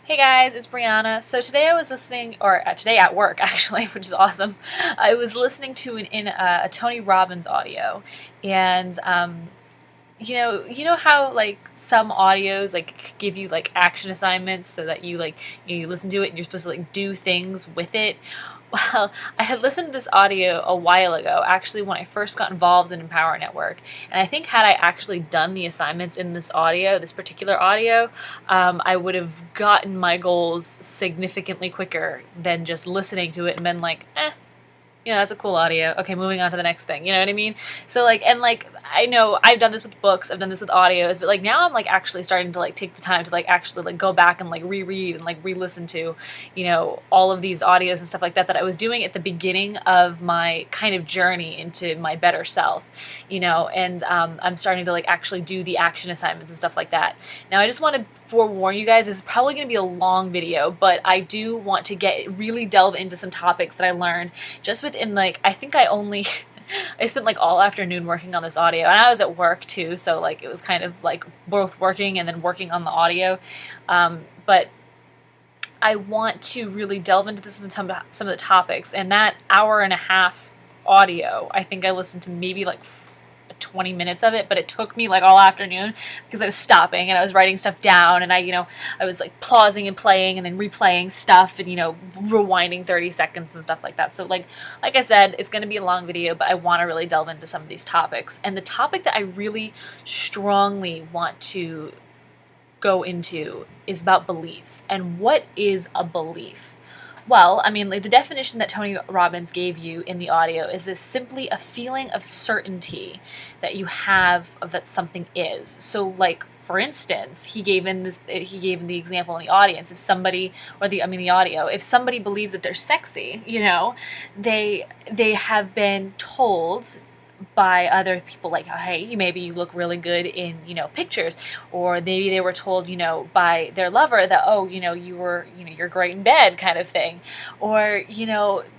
Hey guys, it's Brianna. So today I was listening, or today at work actually, which is awesome. I was listening to a Tony Robbins audio, and you know how like some audios like give you like action assignments so that you listen to it and you're supposed to like do things with it. Well, I had listened to this audio a while ago, actually when I first got involved in Empower Network, and I think had I actually done the assignments in this audio, this particular audio, I would have gotten my goals significantly quicker than just listening to it and been like, that's a cool audio. Okay, moving on to the next thing. You know what I mean? So I know I've done this with books, I've done this with audios, but like now I'm like actually starting to like take the time to like actually like go back and like reread and like re-listen to, all of these audios and stuff like that I was doing at the beginning of my kind of journey into my better self, and I'm starting to like actually do the action assignments and stuff like that. Now I just want to forewarn you guys, this is probably going to be a long video, but I do want to really delve into some topics that I learned just within like, I think I spent like all afternoon working on this audio, and I was at work too, so like it was kind of like both working and then working on the audio, but I want to really delve into some of the topics, and that hour and a half audio, I think I listened to maybe like 20 minutes of it, but it took me like all afternoon because I was stopping and I was writing stuff down, and I was like pausing and playing and then replaying stuff and rewinding 30 seconds and stuff like that. So like I said, it's going to be a long video, but I want to really delve into some of these topics. And the topic that I really strongly want to go into is about beliefs. And what is a belief? Well, I mean, like the definition that Tony Robbins gave you in the audio is simply a feeling of certainty that you have of that something is. So, like for instance, he gave in the example in the audience. If somebody, the audio, if somebody believes that they're sexy, they have been told by other people like, oh, hey, maybe you look really good in pictures, or maybe they were told by their lover that, oh, you're great in bed kind of thing, or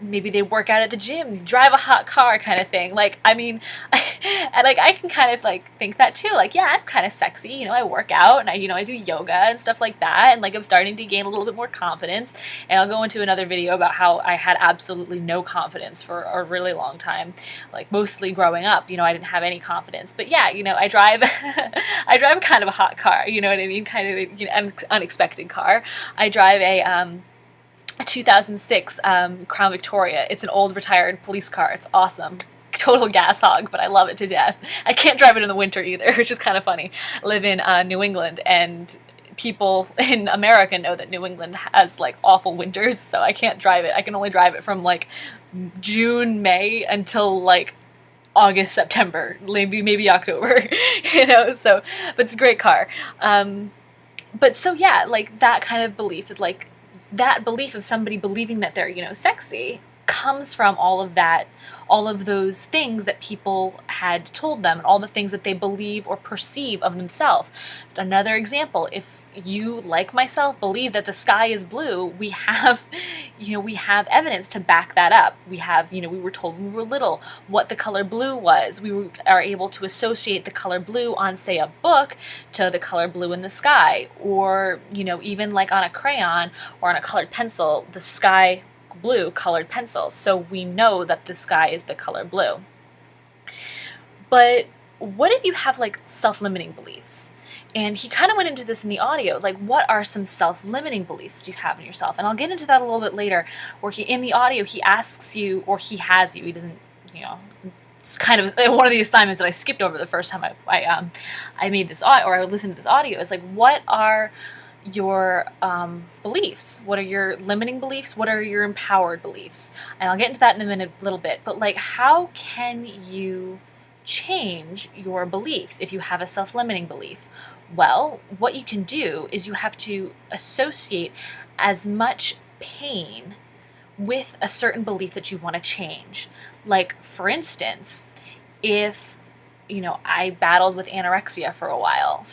maybe they work out at the gym, drive a hot car kind of thing. Like, I mean, and like I can kind of like think that too, like, yeah, I'm kind of sexy, I work out and I do yoga and stuff like that, and like I'm starting to gain a little bit more confidence. And I'll go into another video about how I had absolutely no confidence for a really long time, like mostly growing up, I didn't have any confidence. But yeah, I drive I drive kind of a hot car, you know what I mean, kind of an unexpected car. I drive a 2006 Crown Victoria. It's an old retired police car. It's awesome. Total gas hog, but I love it to death. I can't drive it in the winter either, which is kind of funny. I live in New England, and people in America know that New England has like awful winters, so I can't drive it. I can only drive it from like June, May until like August, September, maybe October, so, but it's a great car. But so yeah, like that kind of belief, like that belief of somebody believing that they're, sexy comes from all of those things that people had told them, and all the things that they believe or perceive of themselves. Another example, if you, like myself, believe that the sky is blue, we have evidence to back that up. We have, we were told when we were little what the color blue was. We are able to associate the color blue on, say, a book to the color blue in the sky, or, even like on a crayon or on a colored pencil, the sky blue colored pencil. So we know that the sky is the color blue. But what if you have like self-limiting beliefs? And he kind of went into this in the audio, like what are some self-limiting beliefs that you have in yourself? And I'll get into that a little bit later, where in the audio he asks you, or he has you, he doesn't, it's kind of one of the assignments that I skipped over the first time I made this audio, or I listened to this audio, is like, what are your beliefs? What are your limiting beliefs? What are your empowered beliefs? And I'll get into that in a little bit, but like, how can you change your beliefs if you have a self-limiting belief? Well, what you can do is you have to associate as much pain with a certain belief that you want to change. Like, for instance, if, I battled with anorexia for a while,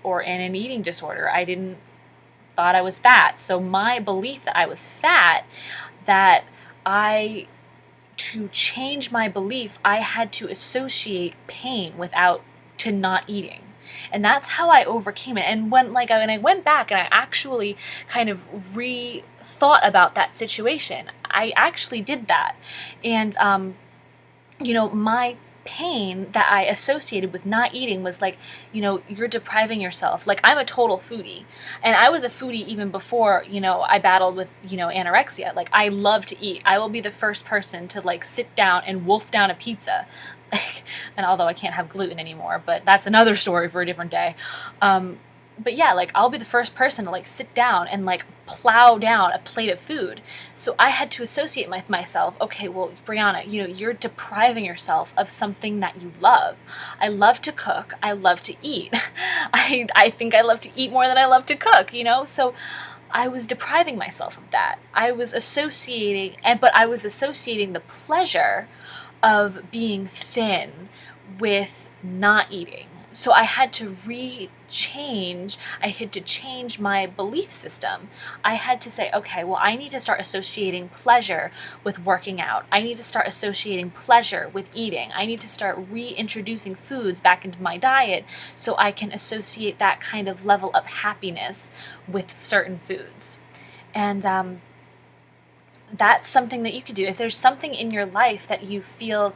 or in an eating disorder, thought I was fat. So my belief that I was fat, to change my belief, I had to associate pain to not eating. And that's how I overcame it. And when I went back and I actually kind of re-thought about that situation, I actually did that. And my pain that I associated with not eating was like, you're depriving yourself. Like, I'm a total foodie, and I was a foodie even before, I battled with, anorexia. Like, I love to eat. I will be the first person to like sit down and wolf down a pizza. And although I can't have gluten anymore, but that's another story for a different day. But yeah, like, I'll be the first person to like sit down and like plow down a plate of food. So I had to associate with myself, okay, well, Brianna, you're depriving yourself of something that you love. I love to cook. I love to eat. I think I love to eat more than I love to cook, So I was depriving myself of that. But I was associating the pleasure of being thin with not eating. So I had to change my belief system. I had to say, okay, well, I need to start associating pleasure with working out. I need to start associating pleasure with eating. I need to start reintroducing foods back into my diet so I can associate that kind of level of happiness with certain foods. And that's something that you could do. If there's something in your life that you feel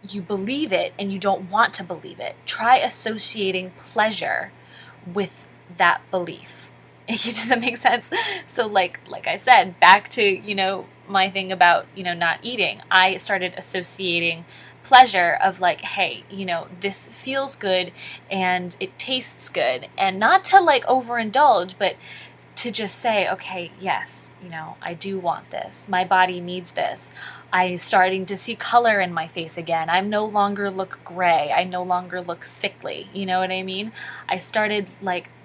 you believe it and you don't want to believe it, try associating pleasure with that belief. Does that make sense? So like I said, back to, my thing about, not eating, I started associating pleasure of like, hey, this feels good and it tastes good, and not to like overindulge, but to just say, okay, yes, I do want this. My body needs this. I'm starting to see color in my face again. I no longer look gray. I no longer look sickly. You know what I mean? I started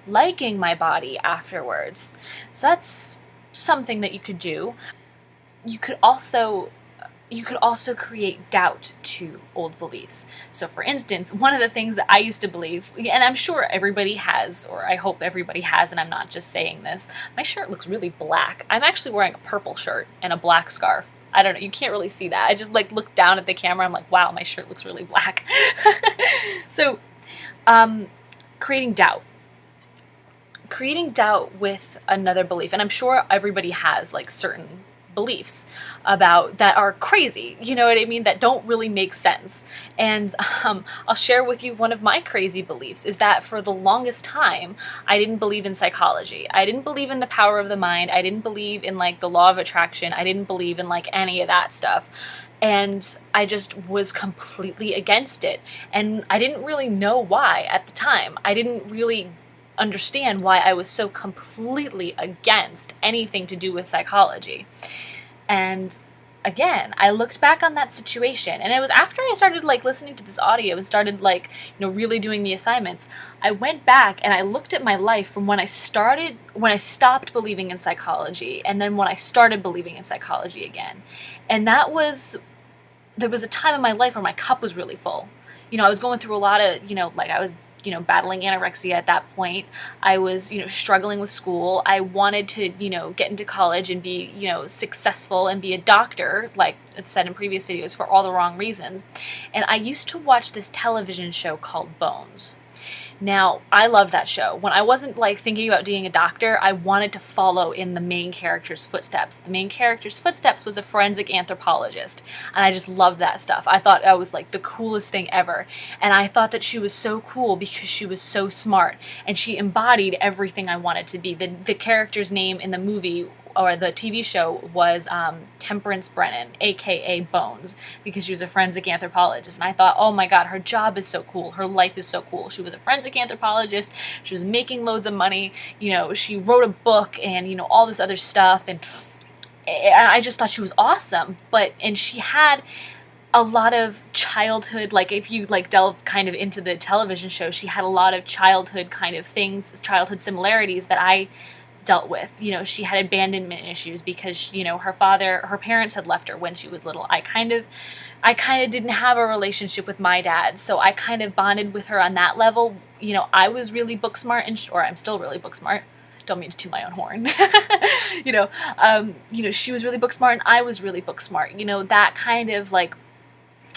liking my body afterwards. So that's something that you could do. You could also create doubt to old beliefs. So for instance, one of the things that I used to believe, and I'm sure everybody has, or I hope everybody has, and I'm not just saying this, my shirt looks really black. I'm actually wearing a purple shirt and a black scarf. I don't know, you can't really see that. I just look down at the camera, I'm like, wow, my shirt looks really black. So, creating doubt. Creating doubt with another belief, and I'm sure everybody has certain beliefs about that are crazy, you know what I mean, that don't really make sense. And I'll share with you one of my crazy beliefs is that for the longest time I didn't believe in psychology. I didn't believe in the power of the mind. I didn't believe in the law of attraction. I didn't believe in any of that stuff. And I just was completely against it. And I didn't really know why at the time. I didn't really understand why I was so completely against anything to do with psychology. And again, I looked back on that situation, and it was after I started listening to this audio and started really doing the assignments. I went back and I looked at my life from when I stopped believing in psychology, and then when I started believing in psychology again. And there was a time in my life where my cup was really full. I was going through a lot of, I was battling anorexia at that point. I was, struggling with school. I wanted to, get into college and be, successful and be a doctor, like I've said in previous videos, for all the wrong reasons. And I used to watch this television show called Bones. Now, I love that show. When I wasn't thinking about being a doctor, I wanted to follow in the main character's footsteps. The main character's footsteps was a forensic anthropologist, and I just loved that stuff. I thought that was the coolest thing ever, and I thought that she was so cool because she was so smart, and she embodied everything I wanted to be. The character's name in the movie or the TV show was Temperance Brennan, aka Bones, because she was a forensic anthropologist. And I thought, oh my god, her job is so cool. Her life is so cool. She was a forensic anthropologist. She was making loads of money. She wrote a book and, all this other stuff. And I just thought she was awesome. And she had a lot of childhood, if you delve kind of into the television show, she had a lot of childhood kind of things, childhood similarities that I dealt with. She had abandonment issues because, her parents had left her when she was little. I kind of didn't have a relationship with my dad, so I kind of bonded with her on that level. I was really book smart, or I'm still really book smart. Don't mean to toot my own horn. She was really book smart and I was really book smart. That kind of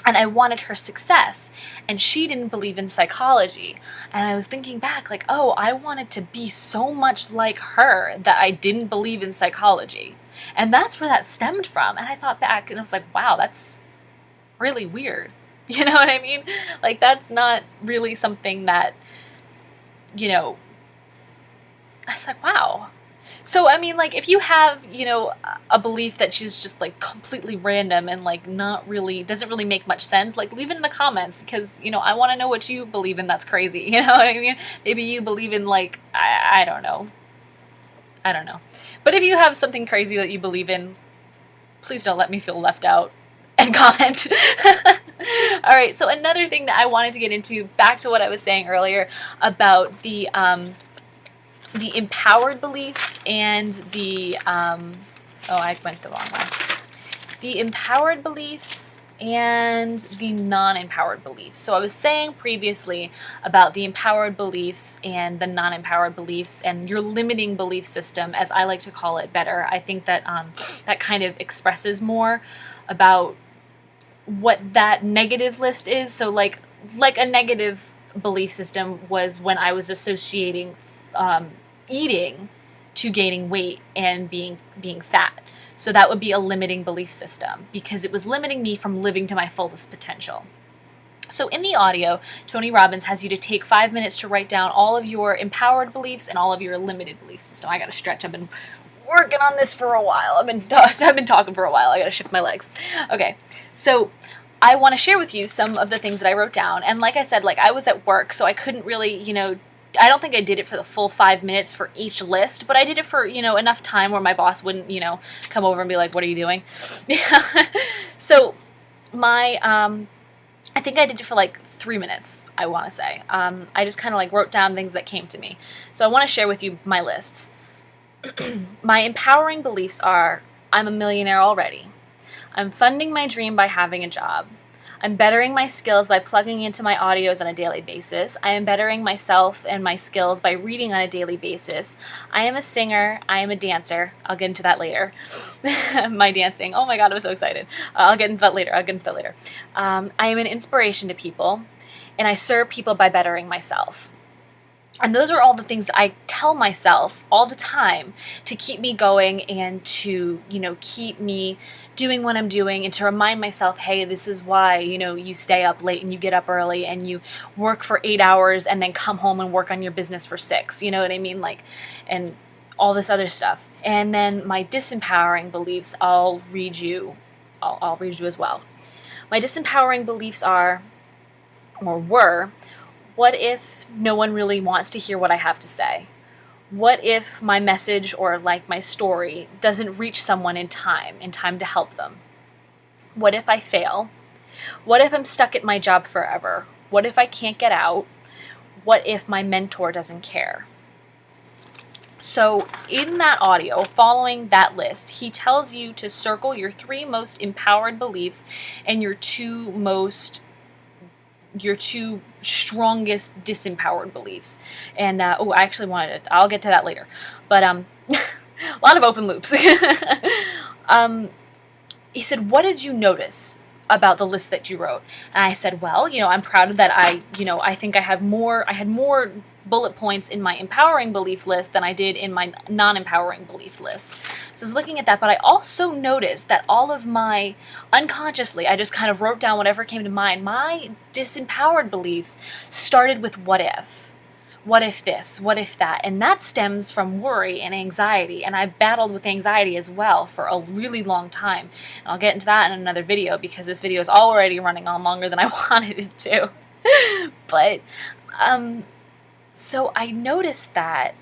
and I wanted her success, and she didn't believe in psychology. And I was thinking back, like, oh, I wanted to be so much like her that I didn't believe in psychology. And that's where that stemmed from. And I thought back and I was like, wow, that's really weird. You know what I mean? Like, that's not really something that, you know, I was like, wow. So, I mean, like, if you have, you know, a belief that she's just, like, completely random and, like, not really, doesn't really make much sense, like, leave it in the comments, because, you know, I want to know what you believe in that's crazy, you know what I mean? Maybe you believe in, like, I don't know. I don't know. But if you have something crazy that you believe in, please don't let me feel left out and comment. All right, so another thing that I wanted to get into, back to what I was saying earlier about the empowered beliefs and the, oh, I went the wrong way. The empowered beliefs and the non-empowered beliefs. So I was saying previously about the empowered beliefs and the non-empowered beliefs, and your limiting belief system, as I like to call it, better. I think that that kind of expresses more about what that negative list is. So like a negative belief system was when I was associating eating to gaining weight and being fat. So that would be a limiting belief system, because it was limiting me from living to my fullest potential. So in the audio, Tony Robbins has you to take 5 minutes to write down all of your empowered beliefs and all of your limited belief system. I got to stretch. I've been working on this for a while. I've been talking for a while. I got to shift my legs. Okay, so I want to share with you some of the things that I wrote down. And like I said, like, I was at work, so I couldn't really, you know, I don't think I did it for the full 5 minutes for each list, but I did it for, you know, enough time where my boss wouldn't, you know, come over and be like, what are you doing? So my, I think I did it for like 3 minutes, I want to say. I just kind of like wrote down things that came to me. So I want to share with you my lists. My empowering beliefs are: I'm a millionaire already. I'm funding my dream by having a job. I'm bettering my skills by plugging into my audios on a daily basis. I am bettering myself and my skills by reading on a daily basis. I am a singer. I am a dancer. I'll get into that later. My dancing. Oh my God, I was so excited. I'll get into that later. I am an inspiration to people, and I serve people by bettering myself. And those are all the things that I tell myself all the time to keep me going and to, you know, keep me doing what I'm doing, and to remind myself, hey, this is why, you know, you stay up late and you get up early and you work for 8 hours and then come home and work on your business for 6. You know what I mean? Like, and all this other stuff. And then my disempowering beliefs, I'll read you as well. My disempowering beliefs are, or were: what if no one really wants to hear what I have to say? What if my message, or like my story, doesn't reach someone in time to help them? What if I fail? What if I'm stuck at my job forever? What if I can't get out? What if my mentor doesn't care? So in that audio, following that list, he tells you to circle your 3 most empowered beliefs and your 2 strongest disempowered beliefs. And I actually wanted to, I'll get to that later, but a lot of open loops. He said, what did you notice about the list that you wrote? And I said, well, you know, I'm proud of that. I think I had more bullet points in my empowering belief list than I did in my non-empowering belief list. So I was looking at that, but I also noticed that all of my, unconsciously, I just kind of wrote down whatever came to mind. My disempowered beliefs started with what if. What if this? What if that? And that stems from worry and anxiety. And I battled with anxiety as well for a really long time. And I'll get into that in another video, because this video is already running on longer than I wanted it to. But, so I noticed that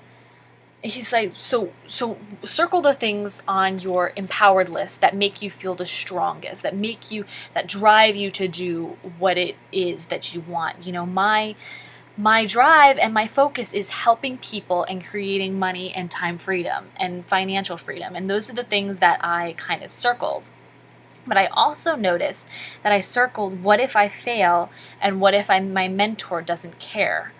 he's like, so circle the things on your empowered list that make you feel the strongest, that drive you to do what it is that you want. You know, my drive and my focus is helping people and creating money and time freedom and financial freedom. And those are the things that I kind of circled. But I also noticed that I circled, what if I fail, and what if my mentor doesn't care?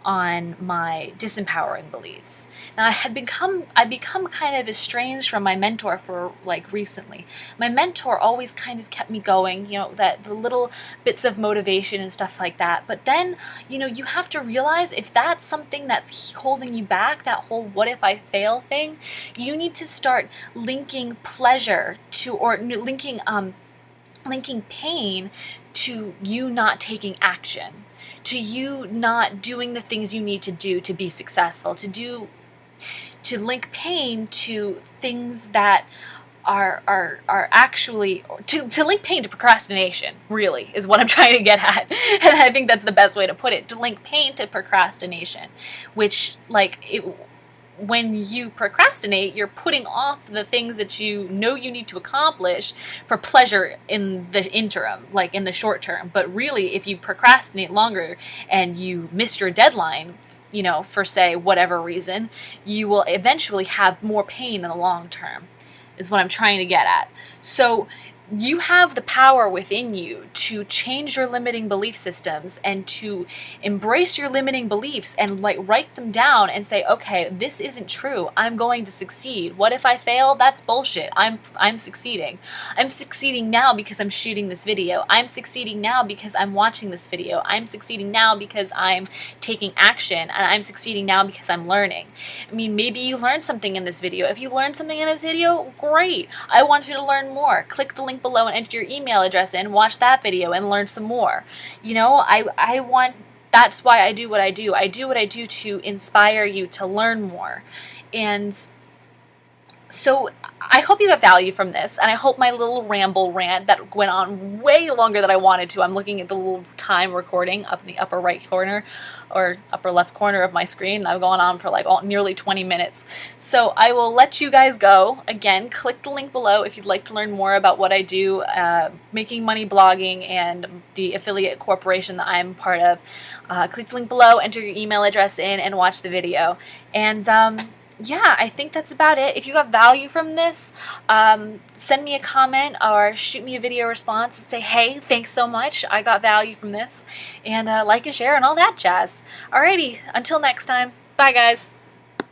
on my disempowering beliefs. Now I become kind of estranged from my mentor for like recently. My mentor always kind of kept me going, you know, that the little bits of motivation and stuff like that. But then, you know, you have to realize if that's something that's holding you back, that whole what if I fail thing, you need to start linking pleasure to, or linking pain to you not taking action, to you not doing the things you need to do to be successful, to link pain to things that are actually, to link pain to procrastination, really, is what I'm trying to get at. And I think that's the best way to put it, to link pain to procrastination, which, like, when you procrastinate, you're putting off the things that you know you need to accomplish for pleasure in the interim, like in the short term. But really, if you procrastinate longer and you miss your deadline, you know, for say whatever reason, you will eventually have more pain in the long term, is what I'm trying to get at. So you have the power within you to change your limiting belief systems and to embrace your limiting beliefs and like write them down and say, okay, this isn't true. I'm going to succeed. What if I fail? That's bullshit. I'm succeeding. I'm succeeding now because I'm shooting this video. I'm succeeding now because I'm watching this video. I'm succeeding now because I'm taking action, and I'm succeeding now because I'm learning. I mean, maybe you learned something in this video. If you learned something in this video, great. I want you to learn more. Click the link below and enter your email address in, watch that video and learn some more. You know, I want, that's why I do what I do. I do what I do to inspire you to learn more. And so I hope you got value from this, and I hope my little ramble rant that went on way longer than I wanted to. I'm looking at the little time recording up in the upper right corner or upper left corner of my screen. I've gone on for like nearly 20 minutes. So I will let you guys go. Again, click the link below if you'd like to learn more about what I do, making money blogging, and the affiliate corporation that I'm part of. Click the link below, enter your email address in, and watch the video. And yeah, I think that's about it. If you got value from this, send me a comment or shoot me a video response and say, hey, thanks so much. I got value from this. And like and share and all that jazz. Alrighty, until next time. Bye, guys.